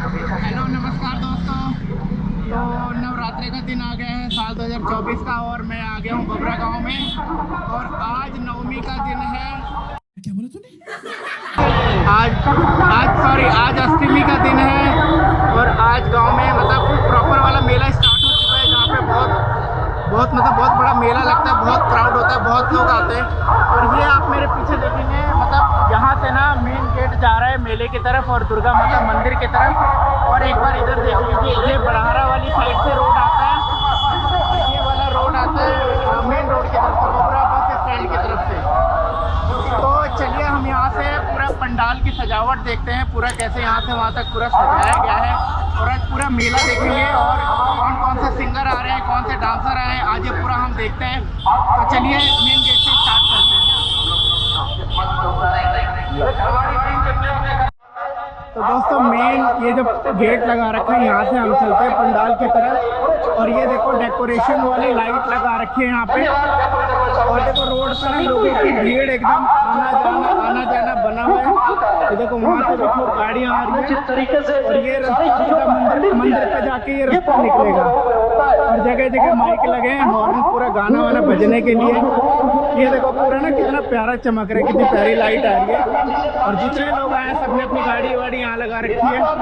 Hello नमस्कार दोस्तों। तो नवरात्रि का दिन आ गया है साल 2024 का और मैं आ गया हूँ बबरा गांव में और आज नवमी का दिन है। क्या बोला तूने? आज अष्टमी का दिन है और आज गांव में मतलब प्रॉपर वाला मेला स्टार्ट हो चुका है जहाँ पे बहुत बड़ा मेला लगता है, बहुत क्राउड होता है, बहुत लोग आते हैं। और ये आप मेरे पीछे देखेंगे मतलब यहाँ से ना मेन गेट जा रहा है मेले की तरफ और दुर्गा माता मंदिर की तरफ। और एक बार इधर देख लीजिए, ये बड़हारा वाली साइड से रोड आता है, ये वाला रोड आता है मेन रोड की तरफ से, बबरा बस स्टैंड की तरफ से। तो चलिए हम यहाँ से पूरा पंडाल की सजावट देखते हैं, पूरा कैसे यहाँ से वहाँ तक पूरा सजाया गया है और आज पूरा मेला देखेंगे और कौन कौन से सिंगर आ रहे हैं, कौन से डांसर आए हैं, आज ये पूरा हम देखते हैं। तो चलिए मेन गेट से स्टार्ट करते हैं। तो दोस्तों मेन ये जो गेट लगा रखा है यहाँ से हम चलते हैं पंडाल की तरफ। और ये देखो डेकोरेशन वाली लाइट लगा रखी है यहाँ पे और देखो रोड पर ना लोगों की भीड़ एकदम आना जाना बना हुआ है। ये देखो वहाँ से देखो गाड़ियाँ आ रही है और ये रास्ता मंदिर पे जाके ये रास्ता निकलेगा और जगह जगह माइक लगे हैं हॉर्न पूरा गाना वाना बजने के लिए। ये देखो पूरा ना कितना प्यारा चमक रहा है, कितनी प्यारी लाइट आ रही है और जितने लोग आए हैं सबने अपनी गाड़ी वाड़ी यहाँ लगा रखी है और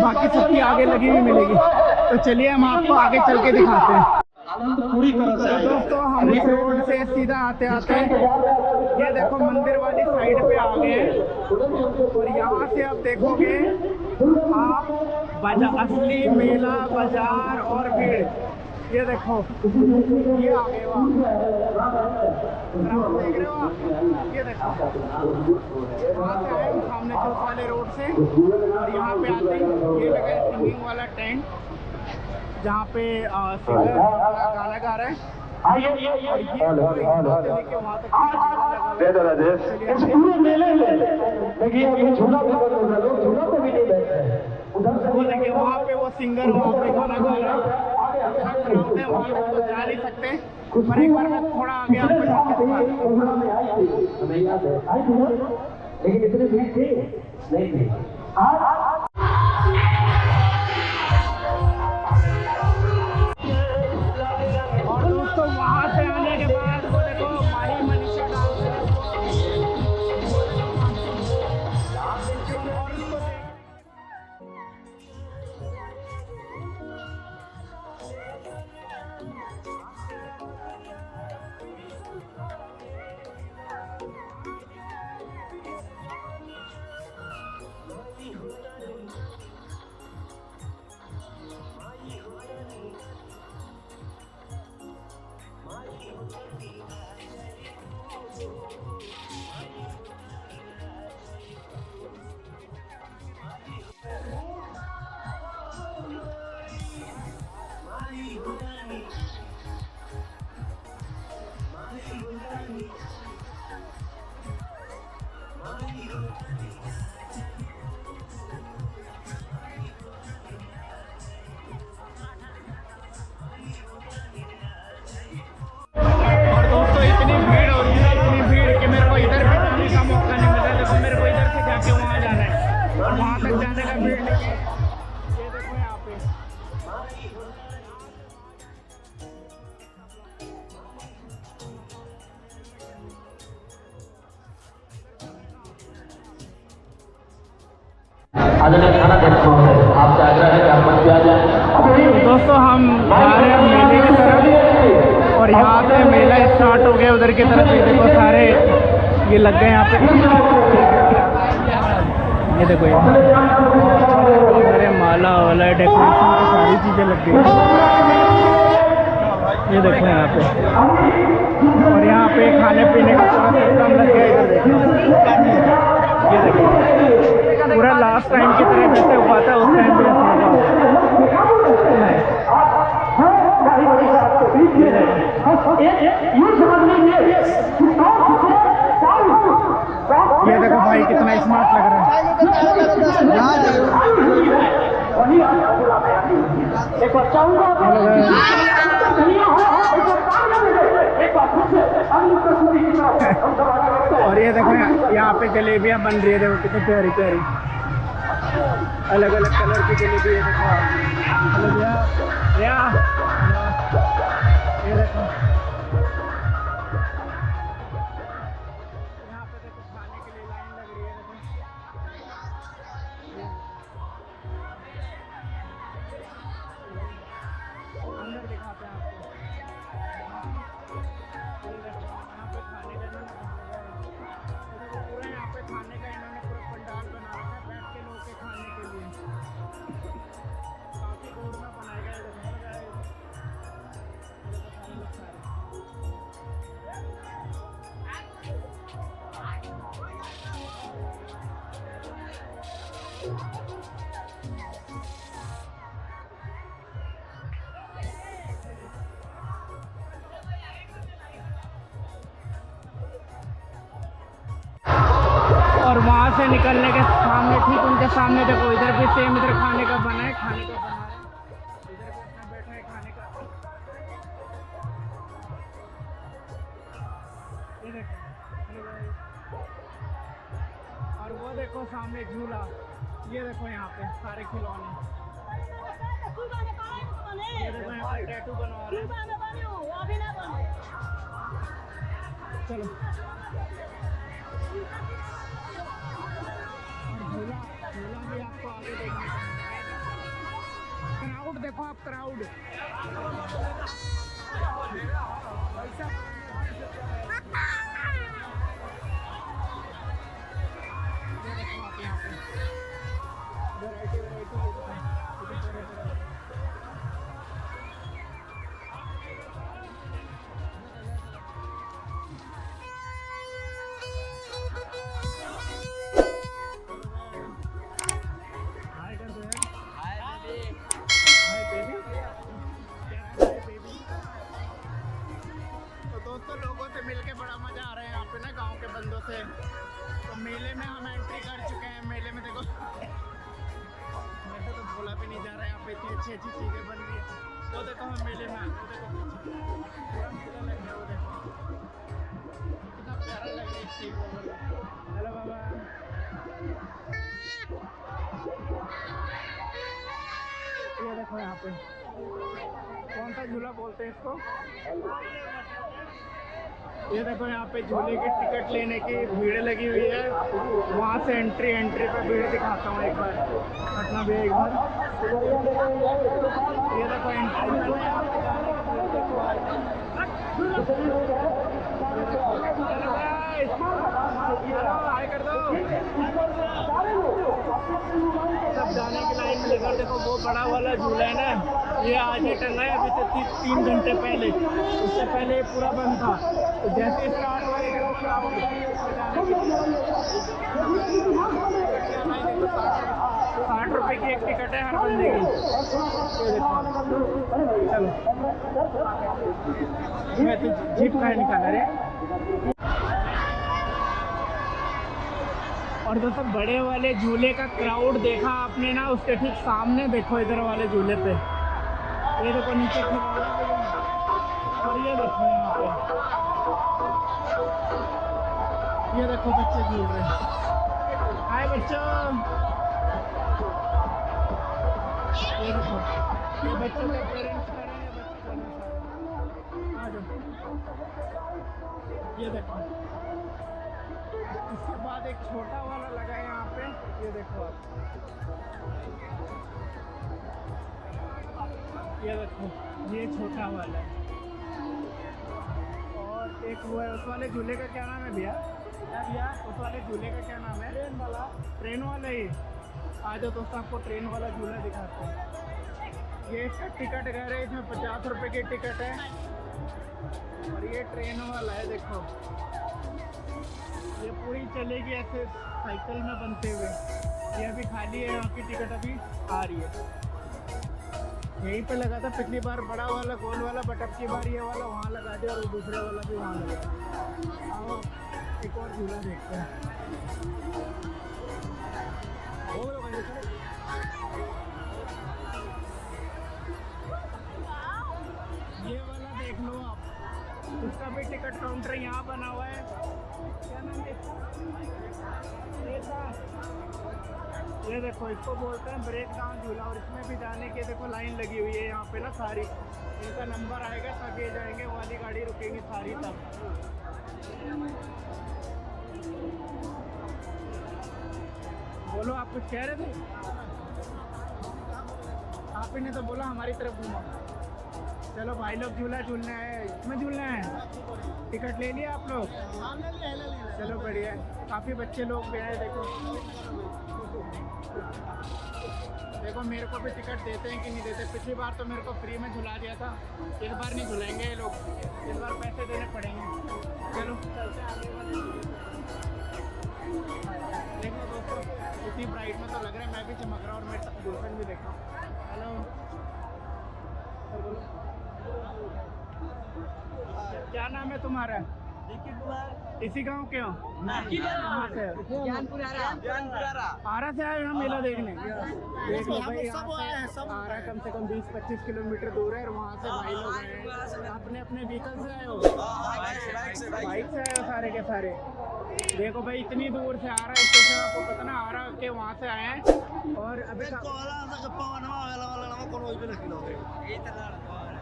बाकी सबकी आगे लगी हुई मिलेगी। तो चलिए हम आपको आगे चल के दिखाते हैं। तो दोस्तों हम इस रोड से सीधा आते आते ये देखो मंदिर वाली साइड पे आ गए हैं और यहाँ से आप देखोगे आप असली मेला बाजार और भीड़। ये देखो ये आ गए वहाँ देख रहे हो आप, ये देखो वहाँ से आए सामने चौक वाले रोड से और यहाँ पे आते ही ये लगा है सिंगिंग वाला टेंट जहाँ पे सिंगर गाना गा रहे हैं। वहाँ पे वो सिंगर वहाँ पे गाना गा रहे हैं, वहाँ तक तो जा नहीं सकते पर एक बार मैं थोड़ा आगे आपको लेकिन इतने भीड़ थे नहीं। और दोस्तों वहाँ से आने के बाद वो देखो माही मनीषा दोस्तों हम जा रहे हैं मेले की तरफ और यहाँ से मेला स्टार्ट हो गया उधर की तरफ। ये देखो सारे ये लग गए यहाँ पे, ये देखो ये माला वाला डेकोरेशन की सारी चीज़ें लग गई, ये देखो यहाँ पे। और यहाँ पे खाने पीने का पूरा सिस्टम लग गया इधर देखो, ये देखो पूरा लास्ट टाइम की तरह जैसे हुआ था उस टाइम पे ये देखो भाई कितना स्मार्ट लग रहा है। और ये देखो यहाँ पे जलेबियाँ बन रही है, देखो कितनी प्यारी प्यारी। अलग अलग कलर की जलेबी है, देखो आप। हेलो भैया, भैया ये देखो, यहाँ पे देखो खाने के लिए लाइन लग रही है, देखो। अंदर दिखाते हैं आपको। यहाँ पे खाने का पूरा, यहाँ पे खाने का इन्होंने पूरा पंडाल बना रखा है बैठ के लोग के खाने के लिए। काफी दूर में बनाया गया है। और वहाँ से निकलने के सामने, ठीक उनके सामने देखो, इधर भी सेम, इधर खाने का बना है, खाने का बना है, इधर भी अपना बैठा है खाने का। ये देखो, और वो देखो सामने झूला, ये देखो यहाँ पे सारे खिलौने, ये देखो यहाँ पे टैटू बनवा रहे हैं। चलो झूला, झूला भी आपको आगे देखना। क्राउड देखो आप, क्राउड। दोस्तों, लोगों से मिलके बड़ा मजा आ रहा है यहाँ पे ना, गांव के बंदों से। तो मेले में हम एंट्री कर चुके हैं। मेले में देखो, वैसे तो बोला भी नहीं जा रहा है, यहाँ पे इतनी अच्छी अच्छी चीजें बन रही है। वो देखो हम मेले में, वो देखो पूरा मेला लग रहा है, वो देखो कितना प्यारा लग रहा है इस चीज को। हेलो बाबा, ये देखो यहाँ पे कौन सा झूला बोलते हैं इसको। ये देखो यहाँ पे झूले की टिकट लेने की भीड़ लगी हुई है। वहाँ से एंट्री पे भीड़ दिखाता हूँ एक बार, हटना भी एक बार। ये देखो एंट्री में हाय कर दो। सब जाने की लाइन में लेकर, देखो वो बड़ा वाला झूला है ना, ये आज ही टंगा है, अभी से 3 घंटे पहले। उससे पहले ये पूरा बंद था। तो जैसे स्टार्ट हुआ, 60 रुपए की एक टिकट है हर बंदे की। चलो, मैं तो जीप का निकाला रे। और दोस्तों, बड़े वाले झूले का क्राउड देखा आपने ना, उसके ठीक सामने देखो इधर वाले झूले पे, ये देखो नीचे खिलौने, और ये देखो यहाँ पे, ये देखो बच्चे झूल रहे हैं। हाय बच्चों, ये देखो, ये बच्चों के पेरेंट्स खड़े हैं, बच्चे आ जाओ। ये देखो, इसके बाद एक छोटा वाला लगा है यहाँ पे, ये देखो आप, ये देखो ये छोटा वाला है। और एक वो है, उस वाले झूले का क्या नाम है भैया? भैया उस वाले झूले का क्या नाम है? ट्रेन वाला ही। आ जाओ दोस्तों, आपको ट्रेन वाला झूला दिखाते हैं। ये इसका टिकट कह रहे हैं, इसमें 50 रुपए की टिकट है। और ये ट्रेन वाला है, देखो ये पूरी चलेगी ऐसे साइकिल में बनते हुए। ये अभी खाली है, यहाँ की टिकट अभी आ रही है। यहीं पे लगा था पिछली बार बड़ा वाला गोल वाला, बट अब की बार ये वाला वहाँ लगा दिया, और दूसरे वाला भी वहाँ लगा। आओ एक और झूला देखते हैं। ये वाला देख लो आप, इसका भी टिकट काउंटर यहाँ बना हुआ है। क्या नाम है? ये देखो इसको बोलते हैं ब्रेक डाउन झूला और इसमें भी जाने की देखो लाइन लगी हुई है यहाँ पे ना सारी। इनका नंबर आएगा तब ये जाएंगे, वो वाली गाड़ी रुकेंगी सारी तब। बोलो आप कुछ कह रहे थे? आप ही ने तो बोला हमारी तरफ घूमो। चलो भाई लोग झूला झूलना है, इसमें झूलना है। टिकट ले लिया आप लोग? चलो बढ़िया है, काफ़ी बच्चे लोग भी हैं। देखो देखो मेरे को भी टिकट देते हैं कि नहीं देते। पिछली बार तो मेरे को फ्री में झुला दिया था, इस बार नहीं झुलाएंगे ये लोग, इस बार पैसे देने पड़ेंगे। चलो चलते आगे वाले। देखो दोस्तों इसी ब्राइट में तो लग रहा है मैं भी चमक रहा हूँ और मेरे गर्लफ्रेंड भी देख रहा हूँ। हेलो क्या नाम है तुम्हारा? इसी गांव के हो? कहाँ से? आरा से आए हम मेला देखने। देखो भाई आरा कम से कम 20-25 किलोमीटर दूर है और वहाँ से भाई लोग हैं। अपने अपने व्हीकल से आए हो? बाइक से आए हो सारे के सारे? देखो भाई इतनी दूर से आरा स्टेशन, आपको पता ना आरा के वहाँ से आए हैं। और अभी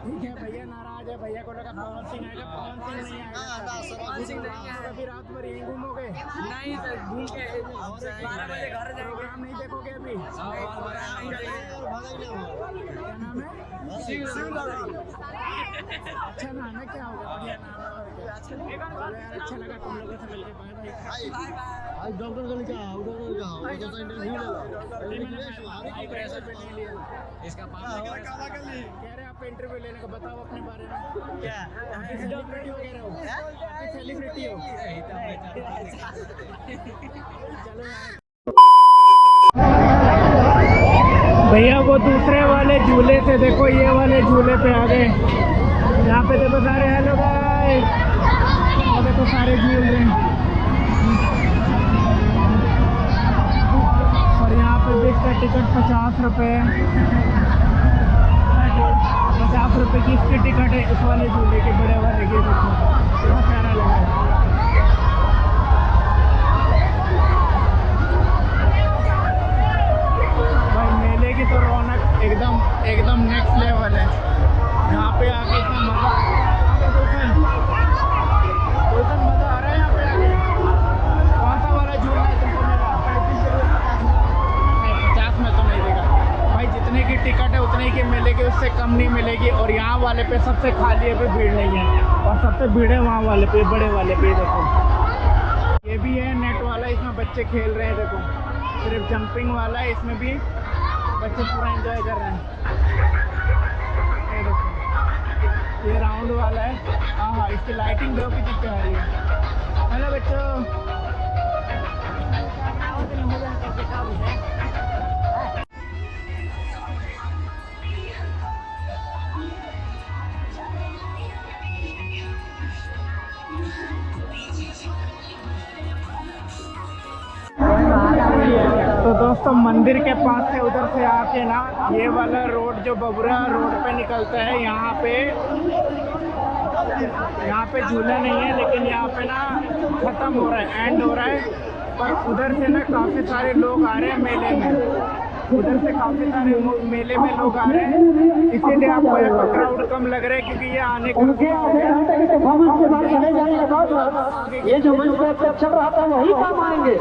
ठीक है भैया नाराज है, भैया को लगा पवन सिंह आएगा, पवन सिंह नहीं आएगा। अभी रात भर यहीं घूमोगे? नहीं सर, घूम के 12 बजे घर जाएंगे। प्रोग्राम नहीं देखोगे अभी? क्या नाम है? अच्छा नाम है, क्या होगा? बढ़िया नाम है। अच्छा लगा तुम लोगों से मिलके। Bye bye. आज डॉक्टर को लिखा इंटरव्यू इसका कह रहे आप इंटरव्यू लेने को, बताओ अपने बारे में। क्या सेलिब्रिटी वगैरह हो? सेलिब्रिटी हो? चलो भैया वो दूसरे वाले झूले से देखो ये वाले झूले पे आ गए। यहाँ पे देखो सारे, हेलो गाइस, देखो सारे झूल रहे हैं। और यहाँ पे भी इसका टिकट 50 रुपये है। 50 रुपये की इसकी टिकट है इस वाले झूले के, बड़े वाले के। देखो बहुत प्यारा लग रहा है। भाई मेले की तो रौनक एकदम नेक्स्ट लेवल है। यहाँ पे आके इतना मजा आ रहा है। यहाँ पे आके कौन सा वाला झूलना है तुमको मिला? 50 में तो नहीं देगा भाई, जितने की टिकट है उतने की मिलेगी, उससे कम नहीं मिलेगी। और यहाँ वाले पे सबसे खाली है, पे भीड़ नहीं है। और सबसे भीड़ है वहाँ वाले पे, बड़े वाले पे। देखो ये भी है नेट वाला, इसमें बच्चे खेल रहे हैं। देखो सिर्फ जंपिंग वाला है, इसमें भी बच्चे पूरा एंजॉय कर रहे हैं। ये देखो ये राउंड वाला है। हाँ इसकी लाइटिंग दो कितनी प्यारी है। हेलो बच्चों, तो दोस्तों मंदिर के पास से उधर से आके ना ये वाला रोड जो बबुरा रोड पे निकलता है, यहाँ पे झूला नहीं है, लेकिन यहाँ पे ना ख़त्म हो रहा है, एंड हो रहा है। पर उधर से ना काफ़ी सारे लोग आ रहे हैं मेले में। उधर से काफ़ी सारे मेले में लोग आ रहे हैं, इसीलिए आपको यहाँ पर क्राउड कम लग रहा है, क्योंकि ये आने का ये जो मंच पे अक्षर रहता है वही काम आएंगे।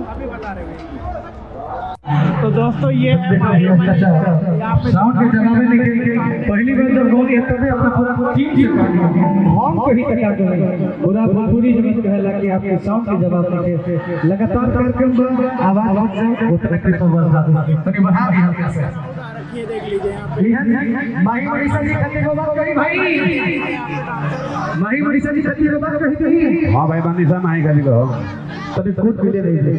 अभी बता रहे हैं। तो दोस्तों ये है यहाँ पे साउंड के जमाने में पहली बार जब लोग ये तब अपना पूरा टीम से हम को ही कटा कर पूरा पूरी जमीन कहला कि आपके साउंड के जवाब में लगातार कार्यक्रम आवाज से उतना के सब तनी बढ़ा दिया कैसे ये देख लीजिए यहाँ पे माही मनीषा जी खाते को बात करी भाई, माही मनीषा जी खाते को बात कही। हां भाई मनीषा माही खाली को तभी खुद मिले नहीं थे।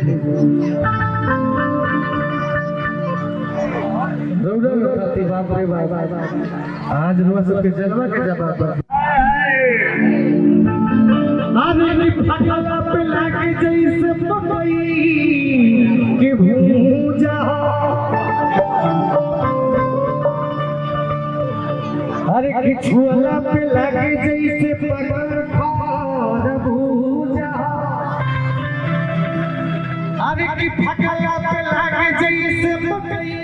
बाप रे बाप, आज रोज सबके जलवा के जवाब आज भागला पे लागे जैसे पपई के भूजा। अरे किछुअला पे लागे जैसे पकड़ कि फकला पे लागे जैसे मकई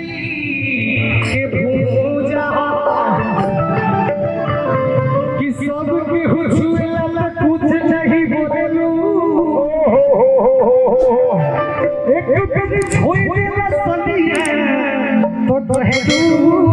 के भूजा कि सब के हुछुएला कुछ नहीं बोलू एक दिन छोड़ देला सनिया तो बहू